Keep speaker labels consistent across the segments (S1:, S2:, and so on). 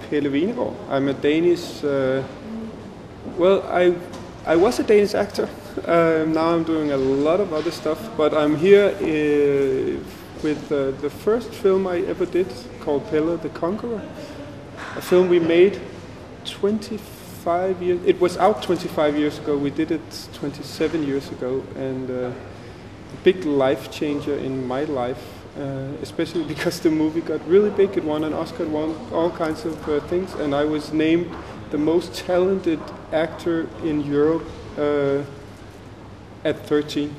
S1: Pelle Hvenegaard. I'm a Danish. Well, I was a Danish actor. Now I'm doing a lot of other stuff, but I'm here with the first film I ever did, called Pelle the Conqueror. A film we made 25 years. It was out 25 years ago. We did it 27 years ago, and a big life changer in my life. Especially because the movie got really big. It won an Oscar, it won all kinds of things, and I was named the most talented actor in Europe at 13,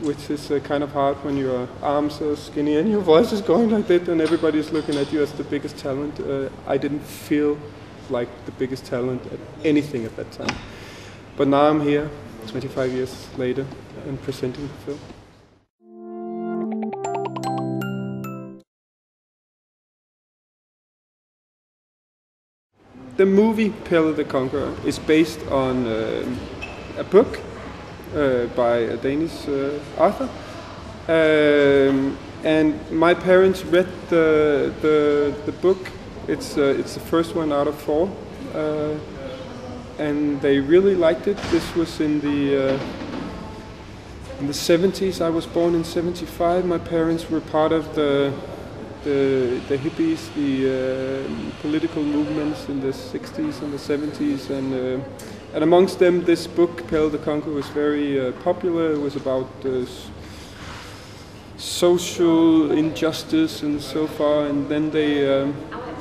S1: which is kind of hard when your arms are skinny and your voice is going like that and everybody's looking at you as the biggest talent. I didn't feel like the biggest talent at anything at that time. But now I'm here, 25 years later, and presenting the film. The movie Pelle the Conqueror is based on a book by a Danish author, and my parents read the book. It's the first one out of 4, and they really liked it. This was in the 70s. I was born in 75. My parents were part of the hippies, the political movements in the 60s and the 70s, and amongst them this book, Pelle the Conqueror, was very popular. It was about social injustice and so far, and then they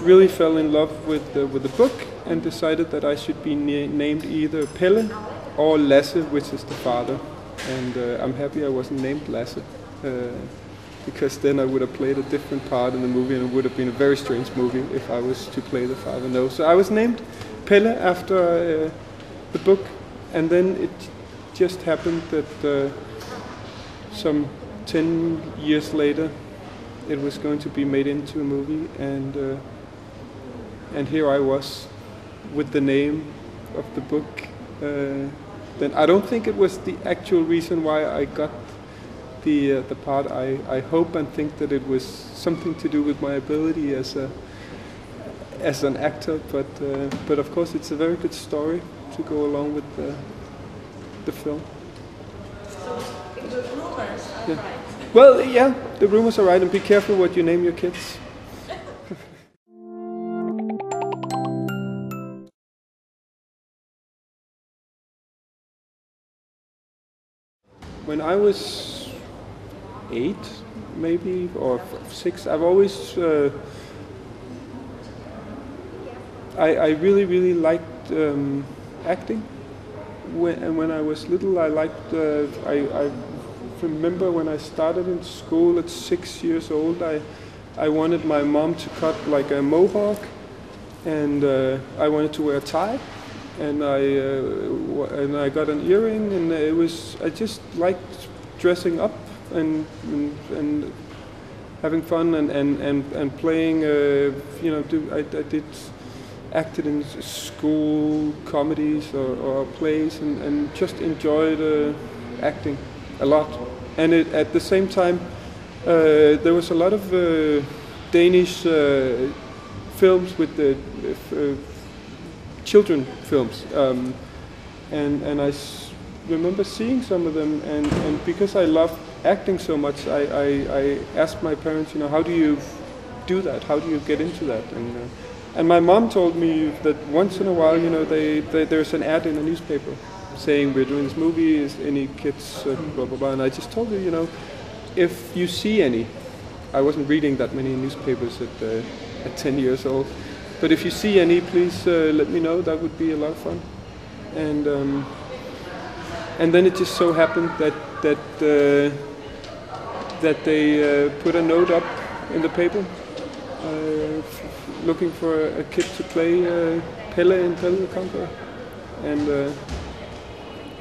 S1: really fell in love with the book and decided that I should be named either Pelle or Lasse, which is the father, and I'm happy I wasn't named Lasse. Because then I would have played a different part in the movie, and it would have been a very strange movie if I was to play the father. No, so I was named Pelle after the book, and then it just happened that some 10 years later it was going to be made into a movie, and here I was with the name of the book. Then I don't think it was the actual reason why I got the part. I hope and think that it was something to do with my ability as an actor, but of course it's a very good story to go along with the film.
S2: So the rumors are
S1: yeah.
S2: right.
S1: Well, yeah, the rumors are right, and be careful what you name your kids. When I was 8, maybe, or 6, I've always I really liked acting. When I was little, I liked. I remember when I started in school at 6 years old. I wanted my mom to cut like a mohawk, and I wanted to wear a tie, and I got an earring, and I just liked dressing up and having fun and playing. I acted in school comedies or plays, and just enjoyed acting a lot. And at the same time, there was a lot of Danish films with the children films, and I remember seeing some of them, and because I loved acting so much, I asked my parents, how do you do that? How do you get into that? And my mom told me that once in a while, there's an ad in a newspaper saying we're doing this movie, is any kids, blah blah blah. And I just told her, if you see any, I wasn't reading that many newspapers at 10 years old, but if you see any, please let me know. That would be a lot of fun. And then it just so happened that they put a note up in the paper looking for a kid to play Pelle in Pelle the Conqueror, and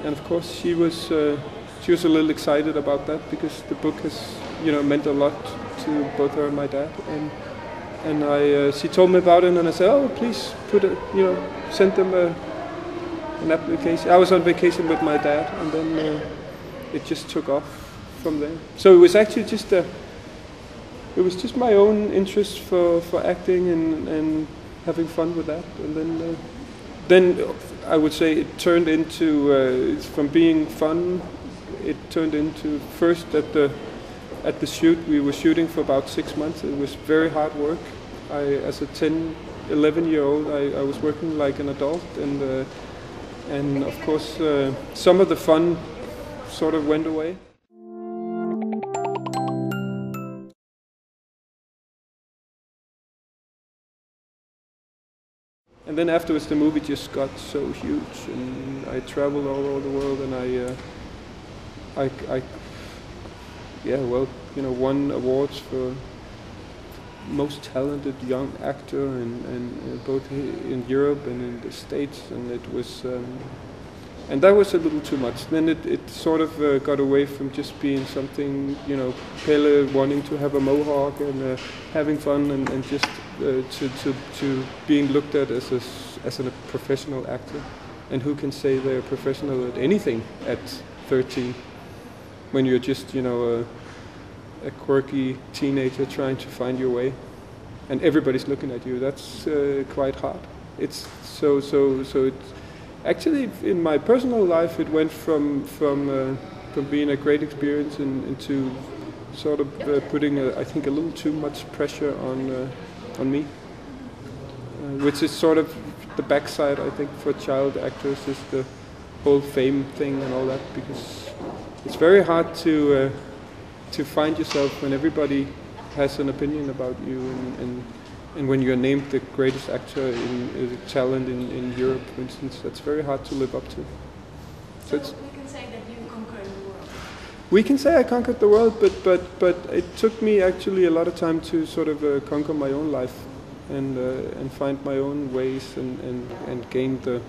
S1: of course she was a little excited about that, because the book has meant a lot to both her and my dad, and she told me about it, and I said, oh, please send them an application. I was on vacation with my dad, and then it just took off from there. So it was actually just my own interest for acting, and having fun with that, and then I would say it turned into from being fun. It turned into first at the shoot we were shooting for about 6 months. It was very hard work. As a 11-year-old, I was working like an adult, and of course some of the fun sort of went away. And then afterwards the movie just got so huge, and I traveled all over the world, and won awards for most talented young actor, and both in Europe and in the States, and it was and that was a little too much. Then it sort of got away from just being something, Pelle wanting to have a mohawk and having fun, and just to being looked at as a professional actor. And who can say they're professional at anything at 13 when you're just a quirky teenager trying to find your way, and everybody's looking at you? That's quite hard. It's so it's actually, in my personal life, it went from being a great experience into sort of putting I think a little too much pressure on me, which is sort of the backside, I think, for child actors, is the whole fame thing and all that, because it's very hard to find yourself when everybody has an opinion about you, and when you're named the greatest actor in talent in Europe, for instance. That's very hard to live up to.
S2: So we can say that you conquered the world.
S1: We can say I conquered the world, but it took me actually a lot of time to sort of conquer my own life and find my own ways and gain the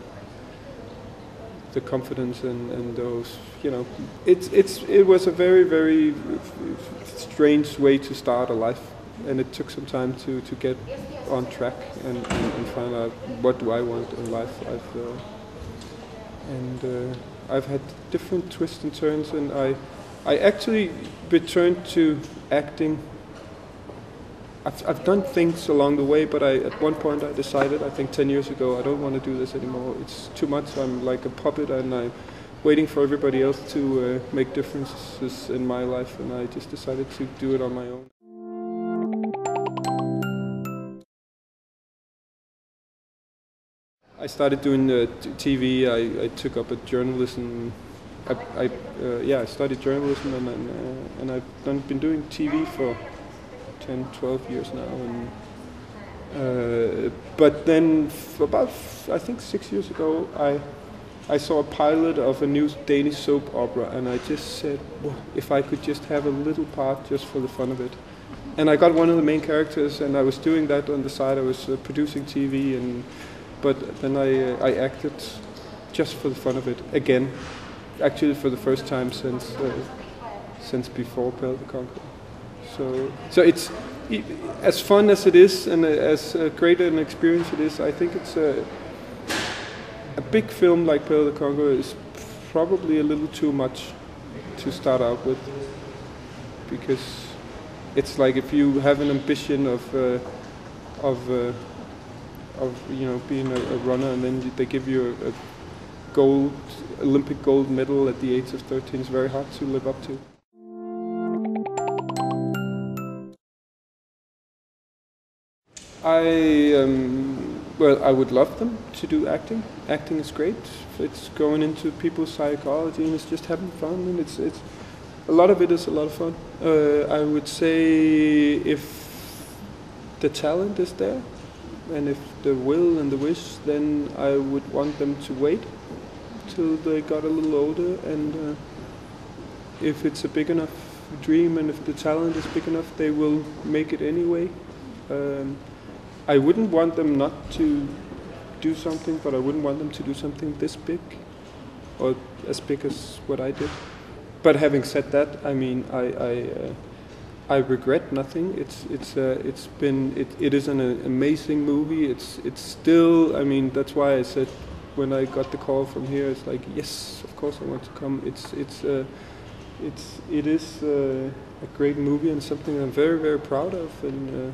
S1: confidence and those, it was a very, very strange way to start a life, and it took some time to get on track and find out what do I want in life. I've had different twists and turns, and I actually returned to acting. I've done things along the way, but at one point I decided, I think 10 years ago, I don't want to do this anymore. It's too much. I'm like a puppet, and I'm waiting for everybody else to make differences in my life, and I just decided to do it on my own. I started doing TV. I took up a journalism. I studied journalism, and I've been doing TV for 10, 12 years now, but then about, I think 6 years ago, I saw a pilot of a new Danish soap opera, and I just said, well, if I could just have a little part just for the fun of it. And I got one of the main characters, and I was doing that on the side. I was producing TV, but then I acted just for the fun of it again, actually for the first time since before Pelle the Conqueror. So it's as fun as it is, and as great an experience it is. I think it's a big film like Pelle the Conqueror is probably a little too much to start out with, because it's like if you have an ambition of being a runner, and then they give you a Olympic gold medal at the age of 13, it's very hard to live up to. I would love them to do acting. Acting is great. It's going into people's psychology, and it's just having fun, and it's a lot of it is a lot of fun. I would say if the talent is there, and if the will and the wish, then I would want them to wait till they got a little older, and if it's a big enough dream and if the talent is big enough, they will make it anyway. I wouldn't want them not to do something, but I wouldn't want them to do something this big, or as big as what I did. But having said that, I mean, I regret nothing. It is an amazing movie. It's still, I mean, that's why I said when I got the call from here, it's like, yes, of course I want to come. It is a great movie, and something I'm very, very proud of, and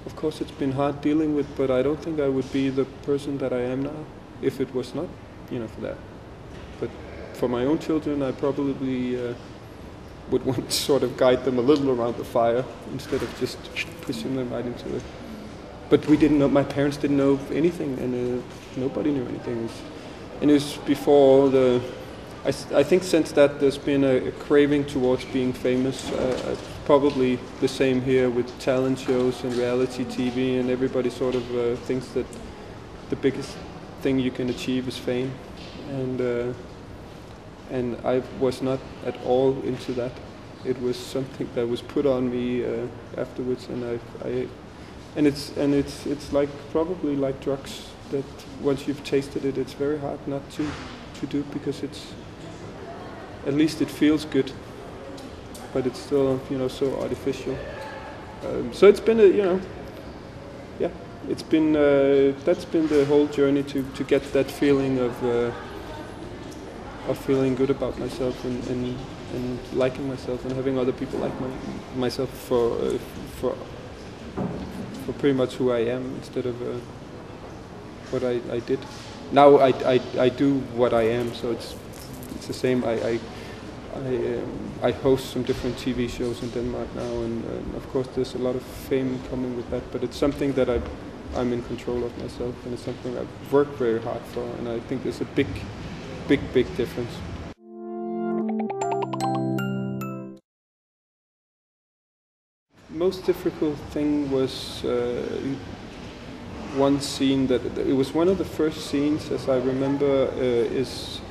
S1: of course it's been hard dealing with, but I don't think I would be the person that I am now if it was not, for that. But for my own children, I probably would want to sort of guide them a little around the fire instead of just pushing them right into it. But we didn't know, my parents didn't know anything, and nobody knew anything. And it was before I think since that there's been a craving towards being famous. Probably the same here with talent shows and reality TV, and everybody sort of thinks that the biggest thing you can achieve is fame. And I was not at all into that. It was something that was put on me afterwards, and it's like probably like drugs, that once you've tasted it, it's very hard not to do, because at least it feels good, but it's still so artificial. So it's been it's been that's been the whole journey to get that feeling of feeling good about myself and liking myself and having other people like myself for pretty much who I am, instead of what I did. Now I do what I am, so it's the same. I host some different TV shows in Denmark now, and of course there's a lot of fame coming with that, but it's something that I'm in control of myself, and it's something I've worked very hard for, and I think there's a big difference. Most difficult thing was one scene that it was one of the first scenes, as I remember, is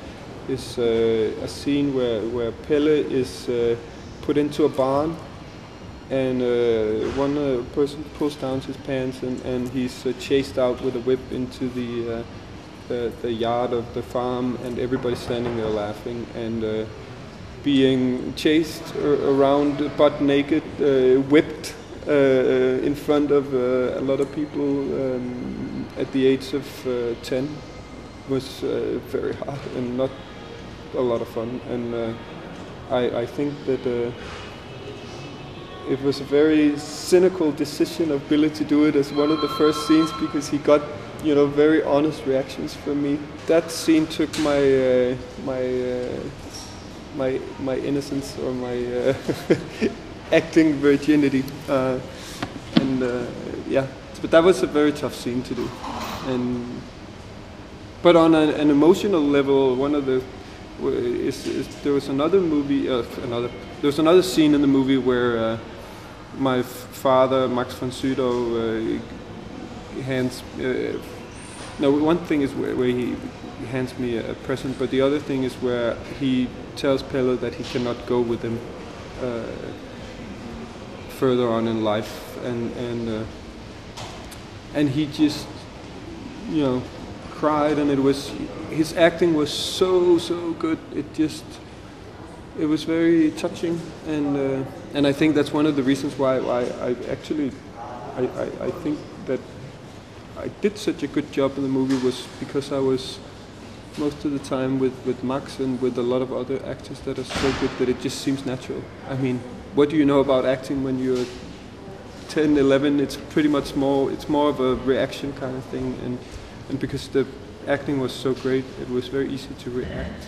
S1: a scene where Pelle is put into a barn, and one person pulls down his pants, and he's chased out with a whip into the yard of the farm, and everybody's standing there laughing, and being chased around butt naked, whipped in front of a lot of people at the age of 10 was very hard and not a lot of fun. And I think that it was a very cynical decision of Bille to do it as one of the first scenes, because he got very honest reactions from me. That scene took my my innocence, or my acting virginity, but that was a very tough scene to do. But on an emotional level, one of the there was another movie, there was another scene in the movie where my father, Max von Sydow, hands. No, one thing is where he hands me a present, but the other thing is where he tells Pelle that he cannot go with him further on in life, and he just cried, and his acting was so good. It was very touching, and I think that's one of the reasons why I think that I did such a good job in the movie, was because I was most of the time with Max and with a lot of other actors that are so good that it just seems natural. I mean, what do you know about acting when you're 10, 11? It's pretty much it's more of a reaction kind of thing, and because the acting was so great, it was very easy to react.